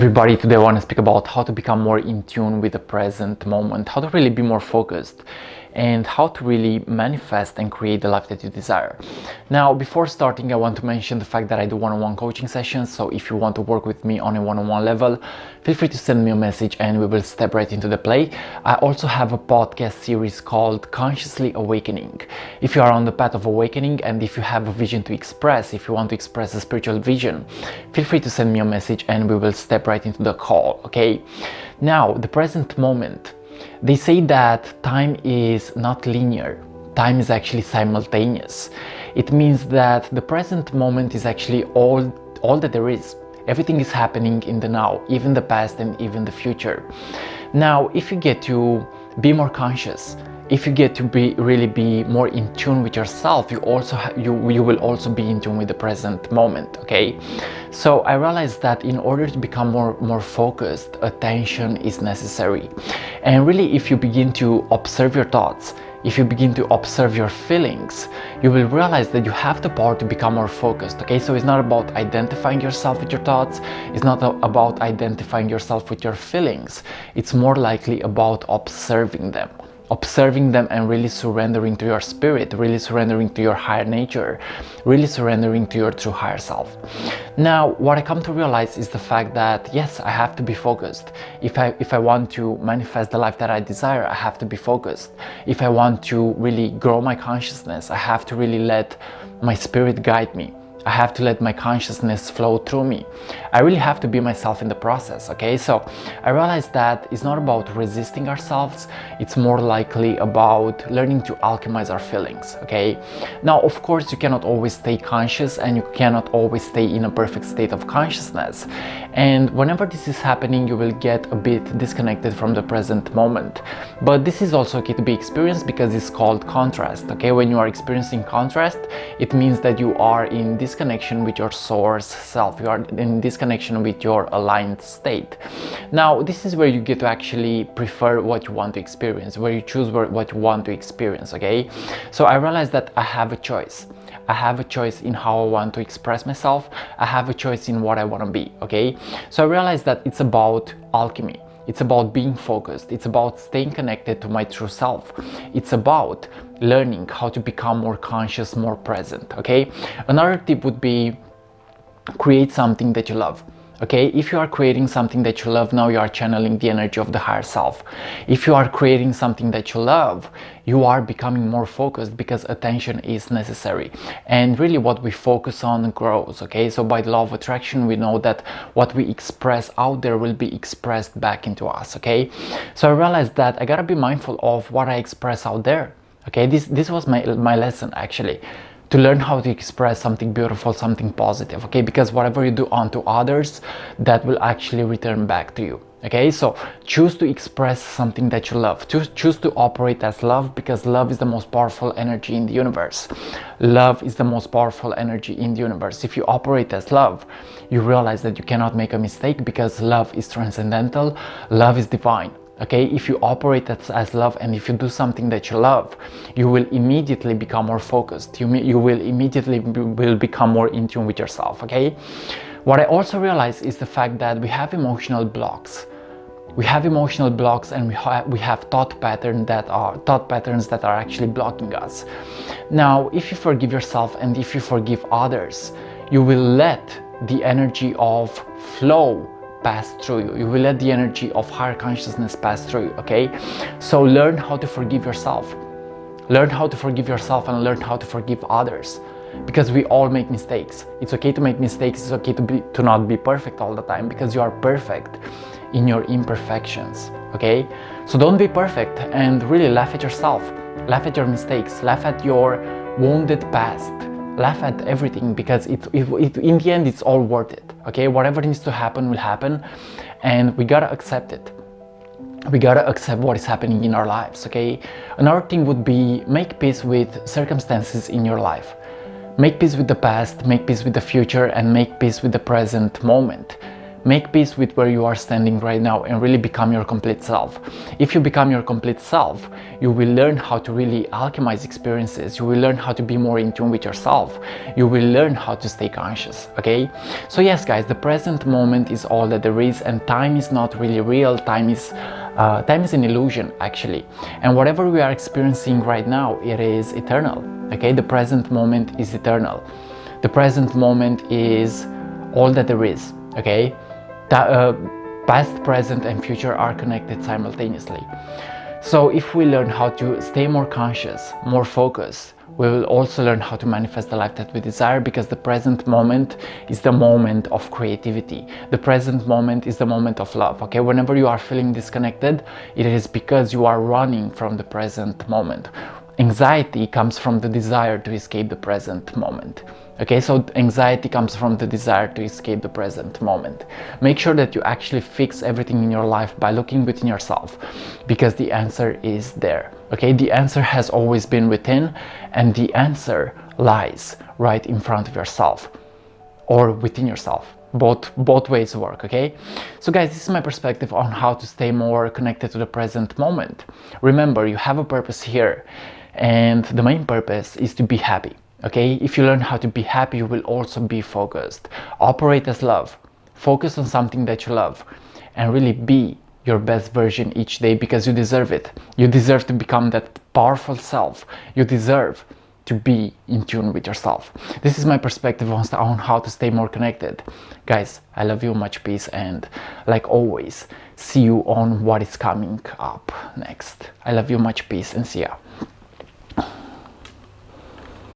everybody. Today I want to speak about how to become more in tune with the present moment, how to really be more focused, and how to really manifest and create the life that you desire. Now, before starting, I want to mention the fact that I do one-on-one coaching sessions. So if you want to work with me on a one-on-one level, feel free to send me a message and we will step right into the play. I also have a podcast series called Consciously Awakening. If you are on the path of awakening and if you have a vision to express, if you want to express a spiritual vision, feel free to send me a message and we will step right into the call, okay? Now, the present moment. They say that time is not linear. Time is actually simultaneous. It means that the present moment is actually all that there is. Everything is happening in the now, even the past and even the future. Now, if you get to be more conscious, if you get to really be more in tune with yourself, you will also be in tune with the present moment, okay? So I realized that in order to become more focused, attention is necessary. And really, if you begin to observe your thoughts, if you begin to observe your feelings, you will realize that you have the power to become more focused, okay? So it's not about identifying yourself with your thoughts, it's not about identifying yourself with your feelings, it's more likely about observing them and really surrendering to your spirit, really surrendering to your higher nature, really surrendering to your true higher self. Now, what I come to realize is the fact that yes, I have to be focused. If I want to manifest the life that I desire, I have to be focused. If I want to really grow my consciousness, I have to really let my spirit guide me. I have to let my consciousness flow through me. I really have to be myself in the process, okay? So I realized that it's not about resisting ourselves, it's more likely about learning to alchemize our feelings, okay? Now, of course, you cannot always stay conscious and you cannot always stay in a perfect state of consciousness. And whenever this is happening, you will get a bit disconnected from the present moment. But this is also okay to be experienced because it's called contrast, okay? When you are experiencing contrast, it means that you are in this connection with your source self, you are in this connection with your aligned state. Now, this is where you get to actually prefer what you want to experience, where you choose what you want to experience, okay? So I realized that I have a choice. I have a choice in how I want to express myself. I have a choice in what I want to be, okay? So I realized that it's about alchemy. It's about being focused. It's about staying connected to my true self. It's about learning how to become more conscious, more present, okay? Another tip would be create something that you love. Okay, if you are creating something that you love, now you are channeling the energy of the higher self. If you are creating something that you love, you are becoming more focused because attention is necessary. And really what we focus on grows, okay? So by the law of attraction, we know that what we express out there will be expressed back into us, okay? So I realized that I gotta be mindful of what I express out there, okay? This was my lesson actually. To learn how to express something beautiful, something positive, okay? Because whatever you do unto others, that will actually return back to you, okay? So choose to express something that you love. Choose to operate as love, because love is the most powerful energy in the universe. Love is the most powerful energy in the universe. If you operate as love, you realize that you cannot make a mistake because love is transcendental, love is divine. Okay, if you operate as love and if you do something that you love, you will immediately become more focused. You will immediately become more in tune with yourself, okay? What I also realize is the fact that we have emotional blocks. We have emotional blocks and we have thought patterns that are actually blocking us. Now, if you forgive yourself and if you forgive others, you will let the energy of flow pass through you. You will let the energy of higher consciousness pass through you, okay? So learn how to forgive yourself. Learn how to forgive yourself and learn how to forgive others. Because we all make mistakes. It's okay to make mistakes. It's okay to not be perfect all the time, because you are perfect in your imperfections, okay? So don't be perfect and really laugh at yourself. Laugh at your mistakes. Laugh at your wounded past. Laugh at everything, because in the end it's all worth it, okay? Whatever needs to happen will happen, and we gotta accept it. We gotta accept what is happening in our lives, okay? Another thing would be make peace with circumstances in your life. Make peace with the past, make peace with the future, and make peace with the present moment. Make peace with where you are standing right now and really become your complete self. If you become your complete self, you will learn how to really alchemize experiences. You will learn how to be more in tune with yourself. You will learn how to stay conscious, okay? So yes, guys, the present moment is all that there is, and time is not really real. Time is an illusion, actually. And whatever we are experiencing right now, it is eternal, okay? The present moment is eternal. The present moment is all that there is, okay? Past, present, and future are connected simultaneously. So if we learn how to stay more conscious, more focused, we will also learn how to manifest the life that we desire, because the present moment is the moment of creativity. The present moment is the moment of love, okay? Whenever you are feeling disconnected, it is because you are running from the present moment. Anxiety comes from the desire to escape the present moment. Okay, so anxiety comes from the desire to escape the present moment. Make sure that you actually fix everything in your life by looking within yourself, because the answer is there. Okay, the answer has always been within, and the answer lies right in front of yourself or within yourself. Both ways work, okay? So guys, this is my perspective on how to stay more connected to the present moment. Remember, you have a purpose here, and the main purpose is to be happy. Okay, if you learn how to be happy, you will also be focused. Operate as love. Focus on something that you love, and really be your best version each day, because you deserve it. You deserve to become that powerful self. You deserve to be in tune with yourself. This is my perspective on how to stay more connected. Guys, I love you, much peace, and like always, see you on what is coming up next. I love you, much peace, and see ya.